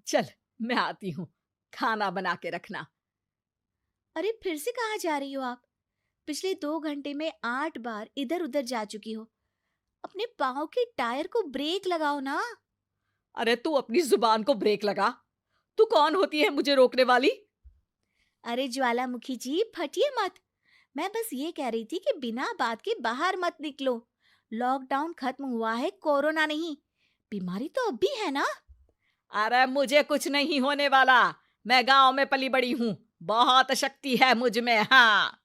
चल, मैं आती हूँ, खाना बना के रखना। अरे फिर से कहाँ जा रही हो आप? पिछले 2 घंटे में 8 बार इधर उधर जा चुकी हो। अपने पाँव के टायर को ब्रेक लगाओ ना। अरे तू अपनी जुबान को ब्रेक लगा। तू कौन होती है मुझे रोकने वाली? अरे ज्वालामुखी जी, फटिए मत। मैं बस ये कह रही थी कि बिना बात के बाहर मत निकलो। लॉकडाउन खत्म हुआ है, कोरोना नहीं। बीमारी तो अब भी है ना। अरे मुझे कुछ नहीं होने वाला। मैं गांव में पली बड़ी हूँ। बहुत शक्ति है मुझ में। हाँ,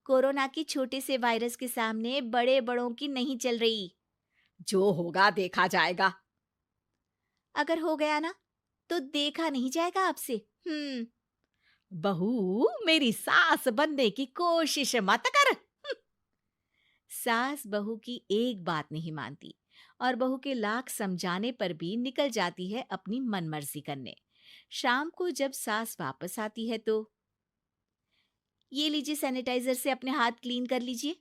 कोरोना की छोटे से वायरस के सामने बड़े बड़ों की नहीं चल रही। जो होगा देखा जाएगा। अगर हो गया ना, तो देखा नहीं जाएगा आपसे। बहू, मेरी सास बनने की कोशिश मत कर। सास बहू की एक बात नहीं मानती और बहू के लाख समझाने पर भी निकल जाती है अपनी मनमर्जी करने। शाम को जब सास वापस आती है तो, ये लीजिए सैनिटाइजर से अपने हाथ क्लीन कर लीजिए।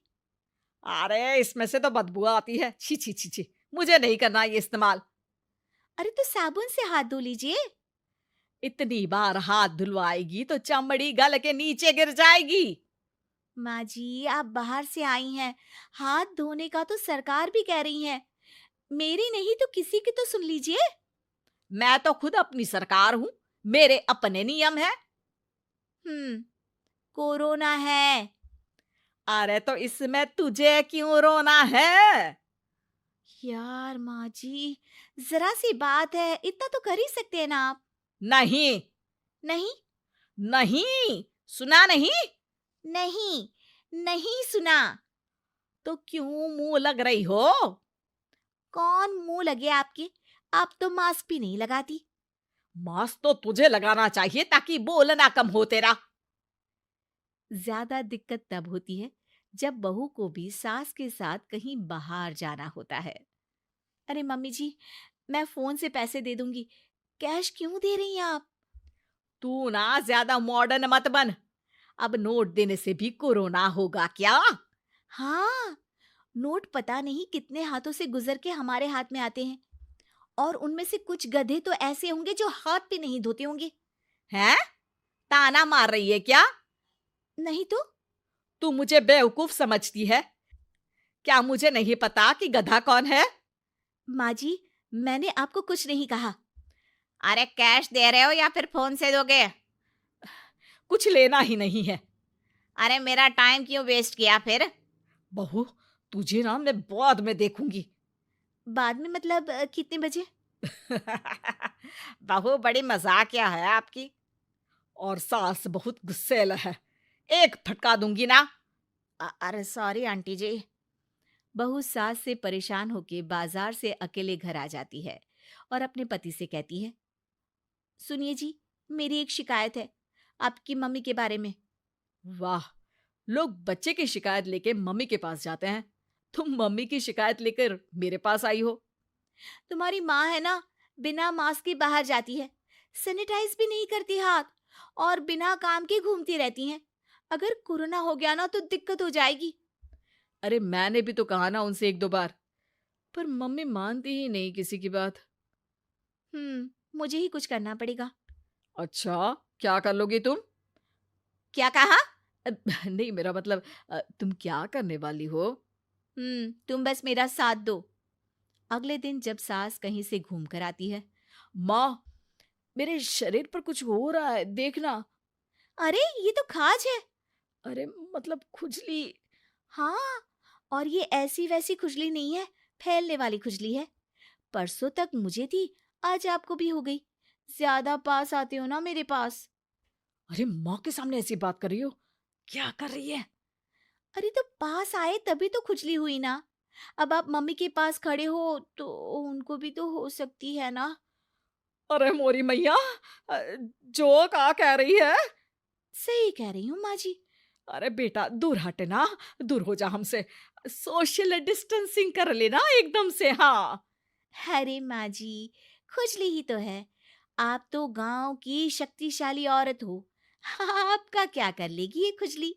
अरे इसमें से तो बदबू आती है। छी छी छी छी। मुझे नहीं करना ये इस्तेमाल। अरे तो साबुन से हाथ धो लीजिए। इतनी बार हाथ धुलवाएगी तो चमड़ी गल के नीचे गिर जाएगी। माँ जी, आप बाहर से आई हैं, हाथ धोने का तो सरकार भी कह रही है। मेरी नहीं तो किसी की तो सुन लीजिए। मैं तो खुद अपनी सरकार हूँ। मेरे अपने नियम है। हम्म कोरोना है। अरे तो इसमें तुझे क्यों रोना है? यार माँ जी, जरा सी बात है, इतना तो कर ही सकते हैं ना आप। नहीं। नहीं। नहीं। सुना नहीं? नहीं। नहीं सुना। तो क्यों मुंह लग रही हो? कौन मुंह लगे आपके? आप तो मास्क भी नहीं लगाती। मास्क तो तुझे लगाना चाहिए ताकि बोलना कम हो तेरा। ज्यादा दिक्कत तब होती है जब बहू को भी सास के साथ कहीं बाहर जाना होता है। अरे मम्मी जी, मैं फोन से पैसे दे दूंगी। कैश क्यों दे रही हैं आप? तू ना ज्यादा मॉडर्न मत बन। अब नोट देने से भी कोरोना होगा क्या? हाँ, नोट पता नहीं कितने हाथों से गुजर के हमारे हाथ में आते हैं, और उनमें से कुछ गधे तो ऐसे होंगे जो हाथ भी नहीं धोते होंगे। हैं? ताना मार रही है क्या? नहीं तो। तू मुझे बेवकूफ समझती है? क्या मुझे नहीं पता कि गधा कौन है? माँ जी, मैंने आपको कुछ नहीं कहा। अरे कैश दे रहे हो या फिर फोन से दोगे? कुछ लेना ही नहीं है। अरे मेरा टाइम क्यों वेस्ट किया फिर? बहू, तुझे ना मैं बाद में देखूंगी। बाद में मतलब कितने बजे? बहू बड़ी मजाकिया है आपकी। और सास बहुत गुस्सेल है। एक फटका दूंगी ना। अरे सॉरी आंटी जी। बहू सास से परेशान होके बाजार से अकेले घर आ जाती है और अपने पति से कहती है, सुनिए जी, मेरी एक शिकायत है आपकी मम्मी के बारे में। वाह, लोग बच्चे की शिकायत लेके मम्मी के पास जाते हैं। तुम मम्मी की शिकायत लेकर मेरे पास आई हो। तुम्हारी माँ है ना, बिना मास्क के बाहर जाती है, सैनिटाइज भी नहीं करती हाथ, और बिना काम के घूमती रहती हैं। अगर कोरोना हो गया ना तो दिक्कत हो जाएगी। अरे मैंने भी तो कहा ना उनसे एक दो बार, पर मम्मी मानती ही नहीं किसी की बात। मुझे ही कुछ करना पड़ेगा। अच्छा, क्या कर लोगी तुम? क्या कहा? नहीं, मेरा मतलब तुम क्या करने वाली हो? तुम बस मेरा साथ दो। अगले दिन जब सास कहीं से घूम कर आती है, माँ, मेरे शरीर पर कुछ हो रहा है, देखना। अरे ये तो खाज है। अरे मतलब खुजली। हाँ, और ये ऐसी वैसी खुजली नहीं है, फैलने वाली खुजली है। परसों तक मुझे थी, आज आपको भी हो गई। ज्यादा पास आते हो ना मेरे पास। अरे माँ के सामने ऐसी बात कर रही हो? क्या कर रही है? अरे तो पास आए तभी तो खुजली हुई ना। अब आप मम्मी के पास खड़े हो तो उनको भी तो हो सकती है ना। अरे मोरी मैया, अ, जो का कह रही है? सही कह रही हूँ माँ जी। अरे बेटा, दूर हट ना। दूर हो जा हमसे। सोशल डिस्टेंसिंग कर लेना एकदम से। हाँ। अरे माँ जी, खुजली ही तो है। आप तो गांव की शक्तिशाली औरत हो। आपका क्या कर लेगी ये खुजली?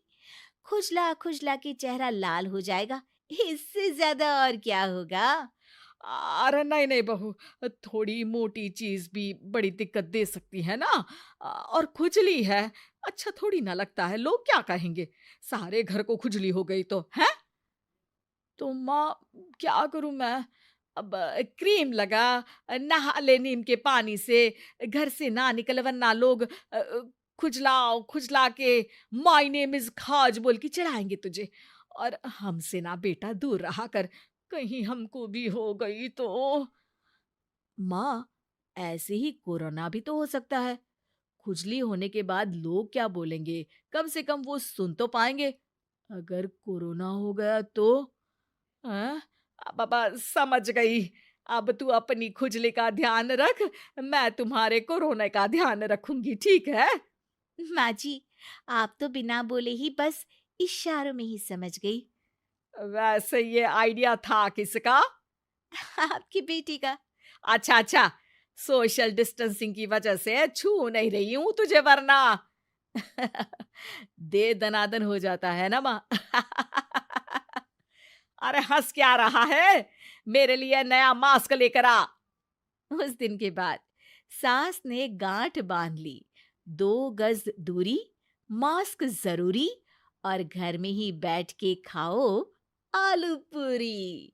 खुजला खुजला के चेहरा लाल हो जाएगा, इससे ज्यादा और क्या होगा? अरे नहीं नहीं बहू, थोड़ी मोटी चीज भी बड़ी दिक्कत दे सकती है ना। और खुजली है, अच्छा थोड़ी ना लगता है, लोग क्या कहेंगे, सारे घर को खुजली हो गई तो है। तो माँ, क्या करूं मैं? अब क्रीम लगा, नहा ले नीम के पानी से, घर से ना निकल वरना लोग खुजलाओ खुजला के माय नेम इज खाज बोल के चिढ़ाएंगे तुझे। और हमसे ना बेटा दूर रहा कर, कहीं हमको भी हो गई तो। माँ, ऐसे ही कोरोना भी तो हो सकता है। खुजली होने के बाद लोग क्या बोलेंगे, कम से कम वो सुन तो पाएंगे। अगर कोरोना हो गया तो? हाँ, बाबा समझ गई। अब तू अपनी खुजली का ध्यान रख, मैं तुम्हारे कोरोना का ध्यान रखूंगी, ठीक है? माँ जी, आप तो बिना बोले ही बस इशारों में ही समझ गई। वैसे ये आइडिया था किसका? आपकी बेटी का। अच्छा अच्छा, सोशल डिस्टेंसिंग की वजह से छू नहीं रही हूं तुझे वरना। दे दनादन हो जाता है ना माँ। अरे हंस क्या रहा है, मेरे लिए नया मास्क लेकर आ। उस दिन के बाद सास ने गांठ बांध ली। 2 गज दूरी, मास्क जरूरी, और घर में ही बैठ के खाओ आलू पूरी।